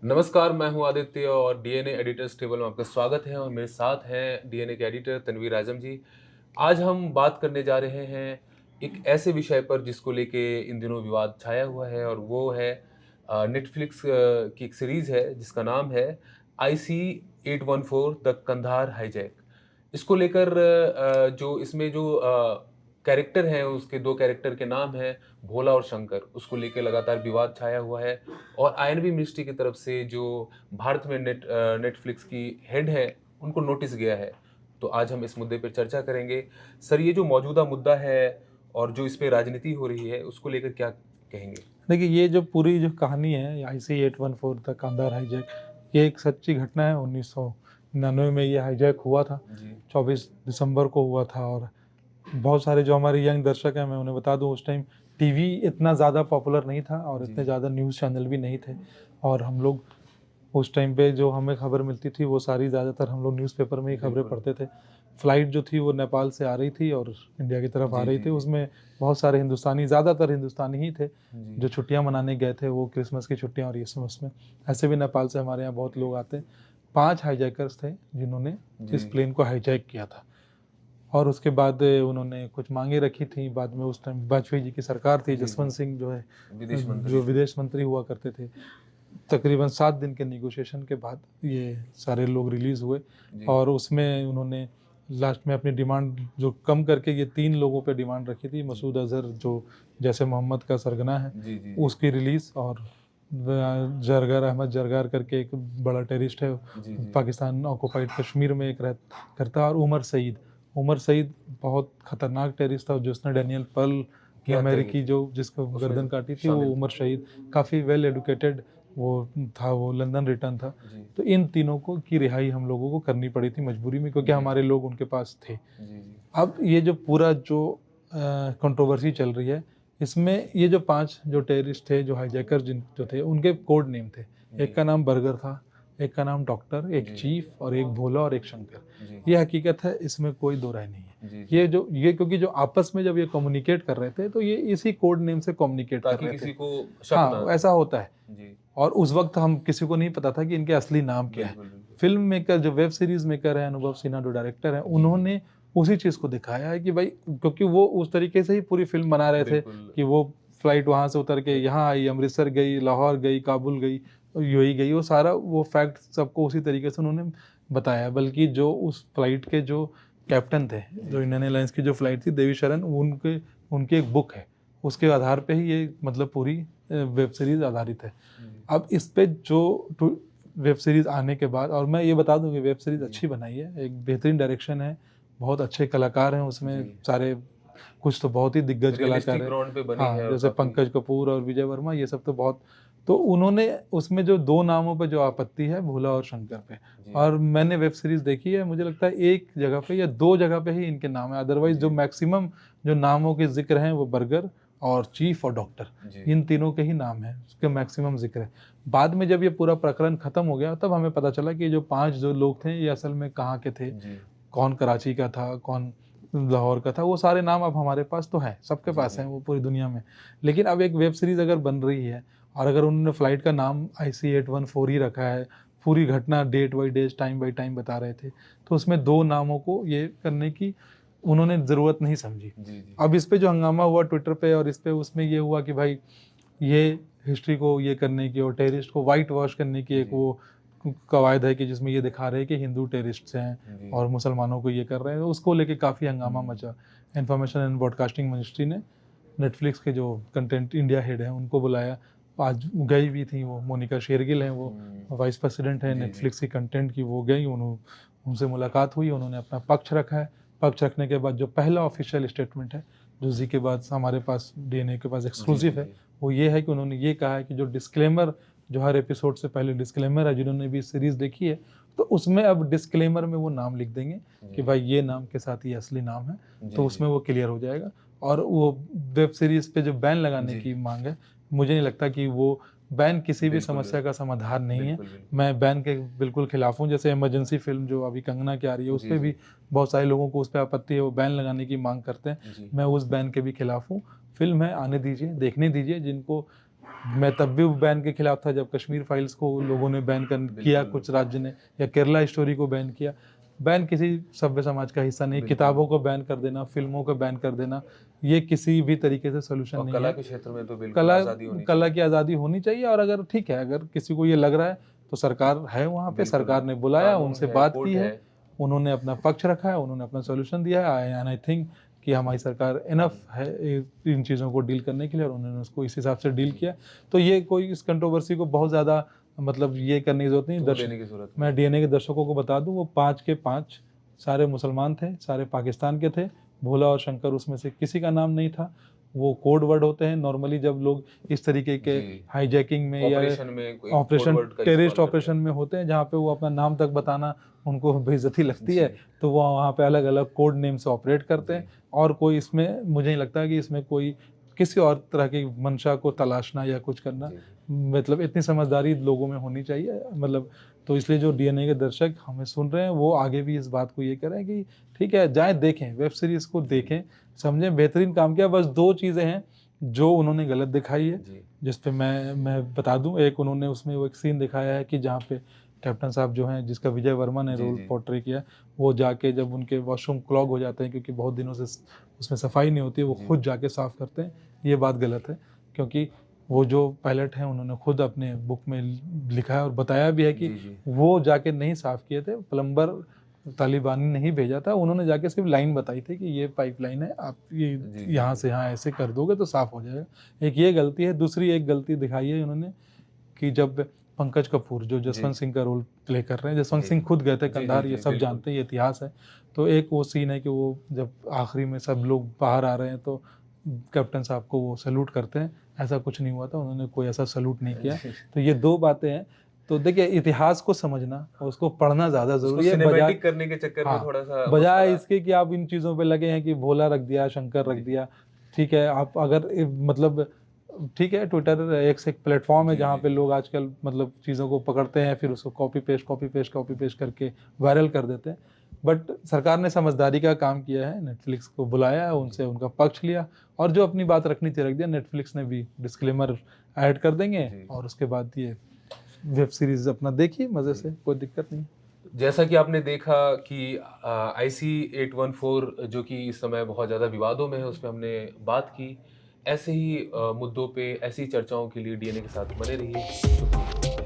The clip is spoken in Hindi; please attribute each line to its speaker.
Speaker 1: नमस्कार, मैं हूं आदित्य और डीएनए एडिटर्स टेबल में आपका स्वागत है और मेरे साथ हैं डीएनए के एडिटर तनवीर आजम जी। आज हम बात करने जा रहे हैं एक ऐसे विषय पर जिसको लेके इन दिनों विवाद छाया हुआ है और वो है नेटफ्लिक्स की एक सीरीज़ है जिसका नाम है आईसी 814 द कंधार हाईजैक। इसको लेकर जो इसमें जो कैरेक्टर हैं उसके 2 कैरेक्टर के नाम हैं भोला और शंकर, उसको लेके लगातार विवाद छाया हुआ है। और आईएनबी मिनिस्ट्री की तरफ से जो भारत में नेटफ्लिक्स की हेड है, उनको नोटिस गया है। तो आज हम इस मुद्दे पे चर्चा करेंगे। सर, ये जो मौजूदा मुद्दा है और जो इस पे राजनीति हो रही है, उसको लेकर क्या कहेंगे?
Speaker 2: देखिए, ये जो पूरी जो कहानी है आईसी 814 द कांधार हाईजैक, ये एक सच्ची घटना है। 1999 में ये हाईजैक हुआ था।
Speaker 1: जी।
Speaker 2: 24 दिसंबर को हुआ था। और बहुत सारे जो हमारे यंग दर्शक हैं, मैं उन्हें बता दूं, उस टाइम टीवी इतना ज़्यादा पॉपुलर नहीं था और
Speaker 1: जी,
Speaker 2: इतने
Speaker 1: जी।
Speaker 2: ज़्यादा न्यूज़ चैनल भी नहीं थे। और हम लोग उस टाइम पे जो हमें खबर मिलती थी वो सारी ज़्यादातर हम लोग न्यूज़पेपर में ही खबरें
Speaker 1: बिल्कुल।
Speaker 2: पढ़ते थे। फ़्लाइट जो थी वो नेपाल से आ रही थी और इंडिया की तरफ आ
Speaker 1: जी,
Speaker 2: रही
Speaker 1: जी,
Speaker 2: थी।
Speaker 1: जी।
Speaker 2: उसमें बहुत सारे हिंदुस्तानी, ज़्यादातर हिंदुस्तानी ही थे,
Speaker 1: जी।
Speaker 2: जो छुट्टियाँ मनाने गए थे, वो क्रिसमस की छुट्टियाँ और क्रिसमस में। ऐसे भी नेपाल से हमारे यहाँ बहुत लोग आते हैं। 5 हाईजैकर्स थे जिन्होंने
Speaker 1: जी।
Speaker 2: इस प्लेन को हाईजैक किया था। और उसके बाद उन्होंने कुछ माँगें रखी थी। बाद में उस टाइम वाजपेयी जी की सरकार थी,
Speaker 1: जी, जी।
Speaker 2: जसवंत सिंह जो है,
Speaker 1: विदेश मंत्री
Speaker 2: जो
Speaker 1: थे।
Speaker 2: विदेश मंत्री हुआ करते थे। तकरीबन 7 दिन के नेगोशिएशन के बाद ये सारे लोग रिलीज़ हुए।
Speaker 1: जी।
Speaker 2: और उसमें उन्होंने लास्ट में अपनी डिमांड जो कम करके ये 3 लोगों पे डिमांड रखी थी।
Speaker 1: जी।
Speaker 2: मसूद अज़हर, जो जैसे मोहम्मद का सरगना है,
Speaker 1: जी, जी, जी।
Speaker 2: उसकी रिलीज़। और जरगार अहमद जरगार करके एक बड़ा टेररिस्ट है,
Speaker 1: जी, जी।
Speaker 2: पाकिस्तान ऑक्युपाइड कश्मीर में एक करता है। और उमर सईद बहुत खतरनाक टेररिस्ट था, जिसने डैनियल पर्ल की
Speaker 1: क्या कहेंगे
Speaker 2: अमेरिकी
Speaker 1: फिर?
Speaker 2: जो जिसको
Speaker 1: उसमें
Speaker 2: गर्दन काटी थी, वो
Speaker 1: शामिल
Speaker 2: उमर
Speaker 1: था।
Speaker 2: शहीद काफ़ी वेल एजुकेटेड वो था, वो लंदन रिटर्न था।
Speaker 1: जी।
Speaker 2: तो इन तीनों को की रिहाई हम लोगों को करनी पड़ी थी मजबूरी में, क्योंकि
Speaker 1: जी,
Speaker 2: हमारे
Speaker 1: जी।
Speaker 2: लोग उनके पास थे।
Speaker 1: जी, जी।
Speaker 2: अब ये जो पूरा जो कंट्रोवर्सी चल रही है, इसमें ये जो 5 जो टेररिस्ट थे, जो हाईजैकर जो थे, उनके कोड नेम थे।
Speaker 1: जी।
Speaker 2: एक का नाम बर्गर था, एक का नाम डॉक्टर, एक
Speaker 1: जी, जी।
Speaker 2: चीफ और एक भोला और एक शंकर।
Speaker 1: जी,
Speaker 2: ये
Speaker 1: जी।
Speaker 2: हकीकत है, इसमें कोई दो राय नहीं है।
Speaker 1: जी, जी।
Speaker 2: ये क्योंकि जो आपस में जब ये कम्युनिकेट कर रहे थे, तो ये इसी कोड नेम से कम्युनिकेट कर
Speaker 1: ताकि
Speaker 2: रहे थे।
Speaker 1: किसी को शक ना
Speaker 2: हाँ,
Speaker 1: रहे।
Speaker 2: ऐसा होता है।
Speaker 1: जी।
Speaker 2: और उस वक़्त हम किसी को नहीं पता था कि इनके असली नाम क्या है।
Speaker 1: बिल्कुल, बिल्कुल।
Speaker 2: फ़िल्म मेकर, जो वेब सीरीज़ मेकर हैं, अनुभव सिन्हा जो डायरेक्टर हैं,
Speaker 1: जी, जी।
Speaker 2: उन्होंने उसी चीज़ को दिखाया है कि भाई, क्योंकि वो उस तरीके से ही पूरी फ़िल्म बना रहे थे
Speaker 1: बिल्कुल।
Speaker 2: कि वो फ्लाइट वहाँ से उतर के यहाँ आई, अमृतसर गई, लाहौर गई, काबुल गई, यूएई गई। वो सारा वो फैक्ट सबको उसी तरीके से उन्होंने बताया। बल्कि जो उस फ्लाइट के जो कैप्टन थे,
Speaker 1: जी,
Speaker 2: जो
Speaker 1: जी।
Speaker 2: इंडियन एयरलाइंस की जो फ्लाइट थी, देवी शरण, उनकी एक बुक है। उसके आधार पे ही ये मतलब पूरी वेब सीरीज़ आधारित है।
Speaker 1: जी।
Speaker 2: अब इस पे जो टू वेब सीरीज़ आने के बाद, और मैं ये बता दूँ कि वेब सीरीज़
Speaker 1: जी।
Speaker 2: अच्छी बनाई है, एक बेहतरीन डायरेक्शन है, बहुत अच्छे कलाकार हैं उसमें
Speaker 1: जी।
Speaker 2: सारे, कुछ तो बहुत ही दिग्गज कलाकार
Speaker 1: रियलिस्टिक
Speaker 2: हैं।
Speaker 1: ग्राउंड पे बनी
Speaker 2: हाँ,
Speaker 1: है और
Speaker 2: जैसे
Speaker 1: काफ़ी।
Speaker 2: पंकज कपूर और विजय वर्मा, ये सब तो बहुत। तो उन्होंने उसमें जो 2 नामों पे जो आपत्ति है, भोला और शंकर पे।
Speaker 1: जी।
Speaker 2: और मैंने वेब सीरीज़ देखी है, मुझे लगता है 1 जगह पे या 2 जगह पे ही इनके नाम है, अदरवाइज़ जो
Speaker 1: जी।
Speaker 2: मैक्सिमम जो नामों के ज़िक्र हैं, वो बर्गर और चीफ और डॉक्टर,
Speaker 1: जी।
Speaker 2: इन तीनों के ही नाम हैं, उसके मैक्सिमम ज़िक्र है। बाद में जब ये पूरा प्रकरण खत्म हो गया, तब हमें पता चला कि ये जो 5 जो लोग थे, ये असल में कहाँ के थे,
Speaker 1: जी।
Speaker 2: कौन कराची का था, कौन लाहौर का था, वो सारे नाम अब हमारे पास तो हैं, सबके
Speaker 1: जी,
Speaker 2: पास
Speaker 1: जी।
Speaker 2: हैं वो पूरी दुनिया में। लेकिन अब एक वेब सीरीज़ अगर बन रही है और अगर उन्होंने फ्लाइट का नाम आईसी 814 ही रखा है, पूरी घटना date by date, time by time बता रहे थे, तो उसमें 2 नामों को ये करने की उन्होंने ज़रूरत नहीं समझी।
Speaker 1: जी, जी।
Speaker 2: अब इस पे जो हंगामा हुआ ट्विटर पे और इस पे, उसमें ये हुआ कि भाई, ये हिस्ट्री को ये करने की और टेररिस्ट को व्हाइट वॉश करने की एक
Speaker 1: जी।
Speaker 2: वो कवायद है कि जिसमें ये दिखा रहे हैं कि हिंदू टेररिस्ट्स हैं
Speaker 1: जी।
Speaker 2: और मुसलमानों को ये कर रहे हैं, तो उसको लेके काफ़ी हंगामा
Speaker 1: हुँ।
Speaker 2: मचा। इन्फॉर्मेशन एंड ब्रॉडकास्टिंग मिनिस्ट्री ने नेटफ्लिक्स के जो कंटेंट इंडिया हेड हैं, उनको बुलाया। आज गई भी थी वो, मोनिका शेरगिल हैं, वो
Speaker 1: हुँ।
Speaker 2: वाइस प्रेसिडेंट हैं
Speaker 1: जी, जी।
Speaker 2: नेटफ्लिक्स की कंटेंट की, वो गई, उनसे मुलाकात हुई, उन्होंने अपना पक्ष रखा है। पक्ष रखने के बाद जो पहला ऑफिशियल स्टेटमेंट है, जो जी के बाद हमारे पास, डीएनए के पास
Speaker 1: जी, जी,
Speaker 2: एक्सक्लूसिव है,
Speaker 1: जी।
Speaker 2: वो ये है कि उन्होंने ये कहा है कि जो डिस्क्लेमर, जो हर एपिसोड से पहले डिस्क्लेमर है, जिन्होंने भी सीरीज़ देखी है, तो उसमें अब डिस्क्लेमर में वो नाम लिख देंगे कि
Speaker 1: जी।
Speaker 2: भाई, ये नाम के साथ ये असली नाम है। तो
Speaker 1: जी, जी।
Speaker 2: उसमें वो क्लियर हो जाएगा। और वो वेब सीरीज़ पे जो बैन लगाने
Speaker 1: जी।
Speaker 2: की माँग है, मुझे नहीं लगता कि वो बैन किसी भी
Speaker 1: बिल्कुल,
Speaker 2: समस्या का समाधान नहीं है।
Speaker 1: बिल्कुल, बिल्कुल।
Speaker 2: मैं बैन के बिल्कुल खिलाफ हूँ। जैसे इमरजेंसी फ़िल्म जो अभी कंगना की आ रही है,
Speaker 1: जी,
Speaker 2: उसपे
Speaker 1: जी।
Speaker 2: भी बहुत सारे लोगों को उस पे आपत्ति है, वो बैन लगाने की माँग करते हैं।
Speaker 1: जी।
Speaker 2: मैं उस बैन के भी खिलाफ हूँ। फ़िल्म है, आने दीजिए, देखने दीजिए। जिनको मैं तब भी बैन के खिलाफ था जब कश्मीर फाइल्स को लोगों ने बैन किया,
Speaker 1: बिल्कुल।
Speaker 2: कुछ राज्य ने, या केरला स्टोरी को बैन किया। बैन किसी सभ्य समाज का हिस्सा नहीं।
Speaker 1: बिल्कुल।
Speaker 2: किताबों को बैन कर देना, फिल्मों को बैन कर देना, ये किसी भी तरीके से सोल्यूशन
Speaker 1: और
Speaker 2: नहीं
Speaker 1: कला
Speaker 2: है।
Speaker 1: के क्षेत्र में तो बिल्कुल
Speaker 2: कला
Speaker 1: आज़ादी होनी
Speaker 2: कला
Speaker 1: चाहिए।
Speaker 2: की आज़ादी होनी चाहिए। और अगर ठीक है, अगर किसी को ये लग रहा है तो सरकार है वहाँ पे,
Speaker 1: बिल्कुल,
Speaker 2: सरकार ने बुलाया,
Speaker 1: कानून
Speaker 2: उनसे
Speaker 1: है,
Speaker 2: बात
Speaker 1: कोर्ट
Speaker 2: की है,
Speaker 1: है।
Speaker 2: उन्होंने अपना पक्ष रखा है, उन्होंने अपना सॉल्यूशन दिया है, एंड आई थिंक कि हमारी सरकार इनफ है इन चीज़ों को डील करने के लिए, और उन्होंने उसको इस हिसाब से डील किया। तो ये कोई इस कंट्रोवर्सी को बहुत ज़्यादा मतलब ये करने की जरूरत नहीं।
Speaker 1: तूल देने की जरूरत नहीं।
Speaker 2: मैं डीएनए के दर्शकों को बता दूं, वो 5 के 5 सारे मुसलमान थे, सारे पाकिस्तान के थे। भोला और शंकर उसमें से किसी का नाम नहीं था। वो कोड वर्ड होते हैं नॉर्मली जब लोग इस तरीके के
Speaker 1: जी।
Speaker 2: हाईजैकिंग में या
Speaker 1: ऑपरेशन में कोई
Speaker 2: ऑपरेशन,
Speaker 1: कोड वर्ड का
Speaker 2: टेररिस्ट
Speaker 1: इस्तेमाल करते
Speaker 2: ऑपरेशन में होते हैं, जहाँ पे वो अपना नाम तक बताना उनको बेइज्जती लगती
Speaker 1: जी।
Speaker 2: है, तो वो वहाँ पे अलग अलग कोड नेम से ऑपरेट करते हैं। और कोई इसमें मुझे नहीं लगता कि इसमें कोई किसी और तरह की मंशा को तलाशना या कुछ करना,
Speaker 1: जी।
Speaker 2: मतलब इतनी समझदारी लोगों में होनी चाहिए। मतलब तो इसलिए जो डीएनए के दर्शक हमें सुन रहे हैं वो आगे भी इस बात को ये करें कि ठीक है, जाएं देखें, वेब सीरीज़ को देखें, समझें, बेहतरीन काम किया। बस 2 चीज़ें हैं जो उन्होंने गलत दिखाई है,
Speaker 1: जी।
Speaker 2: जिस पे मैं बता दूं। एक, उन्होंने उसमें वो एक सीन दिखाया है कि जहाँ पे कैप्टन साहब जो हैं, जिसका विजय वर्मा ने
Speaker 1: जी,
Speaker 2: रोल
Speaker 1: जी।
Speaker 2: पोर्ट्रे किया, वो जाके जब उनके वॉशरूम क्लॉग हो जाते हैं क्योंकि बहुत दिनों से उसमें सफाई नहीं होती है, वो
Speaker 1: जी।
Speaker 2: खुद जाके साफ़ करते हैं। ये बात गलत है, क्योंकि वो जो पायलट हैं उन्होंने खुद अपने बुक में लिखा है और बताया भी है कि
Speaker 1: जी, जी।
Speaker 2: वो जाके नहीं साफ़ किए थे, प्लम्बर तालिबानी नहीं भेजा था, उन्होंने जाके सिर्फ लाइन बताई थी कि ये पाइपलाइन है, आप ये
Speaker 1: जी, जी,
Speaker 2: यहाँ
Speaker 1: जी।
Speaker 2: से यहाँ ऐसे कर दोगे तो साफ़ हो जाएगा। एक ये गलती है। दूसरी एक गलती दिखाई है उन्होंने कि जब पंकज कपूर जो जसवंत सिंह का रोल प्ले कर रहे हैं, जसवंत
Speaker 1: जी।
Speaker 2: सिंह खुद गए थे
Speaker 1: जी,
Speaker 2: कंधार,
Speaker 1: जी,
Speaker 2: ये
Speaker 1: जी,
Speaker 2: सब
Speaker 1: बिल्कुल।
Speaker 2: जानते हैं, ये इतिहास है। तो एक वो सीन है कि वो जब आखिरी में सब लोग बाहर आ रहे हैं तो कैप्टन साहब को वो सैल्यूट करते हैं, ऐसा कुछ नहीं हुआ था, उन्होंने कोई ऐसा सैल्यूट नहीं किया। तो ये 2 बातें हैं। तो देखिए, इतिहास को समझना और उसको पढ़ना ज़्यादा
Speaker 1: उसको
Speaker 2: ज़रूरी है, बजाय
Speaker 1: सिनेमैटिक करने के चक्कर में
Speaker 2: हाँ,
Speaker 1: थोड़ा-सा
Speaker 2: बजाय
Speaker 1: मसाला।
Speaker 2: इसके कि आप इन चीज़ों पे लगे हैं कि भोला रख दिया, शंकर रख
Speaker 1: जी।
Speaker 2: दिया। ठीक है, आप अगर मतलब ठीक है, ट्विटर एक प्लेटफॉर्म है
Speaker 1: जी,
Speaker 2: जहाँ
Speaker 1: जी,
Speaker 2: पे
Speaker 1: जी।
Speaker 2: लोग आजकल मतलब चीज़ों को पकड़ते हैं, फिर उसको कॉपी पेस्ट करके वायरल कर देते हैं। बट सरकार ने समझदारी का काम किया है, नेटफ्लिक्स को बुलाया है, उनसे उनका पक्ष लिया, और जो अपनी बात रखनी थी रख दिया। नेटफ्लिक्स ने भी डिस्क्लेमर ऐड कर देंगे,
Speaker 1: जी।
Speaker 2: और उसके बाद ये वेब सीरीज़ अपना देखिए मज़े
Speaker 1: जी।
Speaker 2: से, कोई दिक्कत नहीं।
Speaker 1: जैसा कि आपने देखा कि आईसी 814 जो कि इस समय बहुत ज़्यादा विवादों में है, उस पे हमने बात की। ऐसे ही मुद्दों पे, ऐसी चर्चाओं के लिए डीएनए के साथ बने रहिए। शुक्रिया।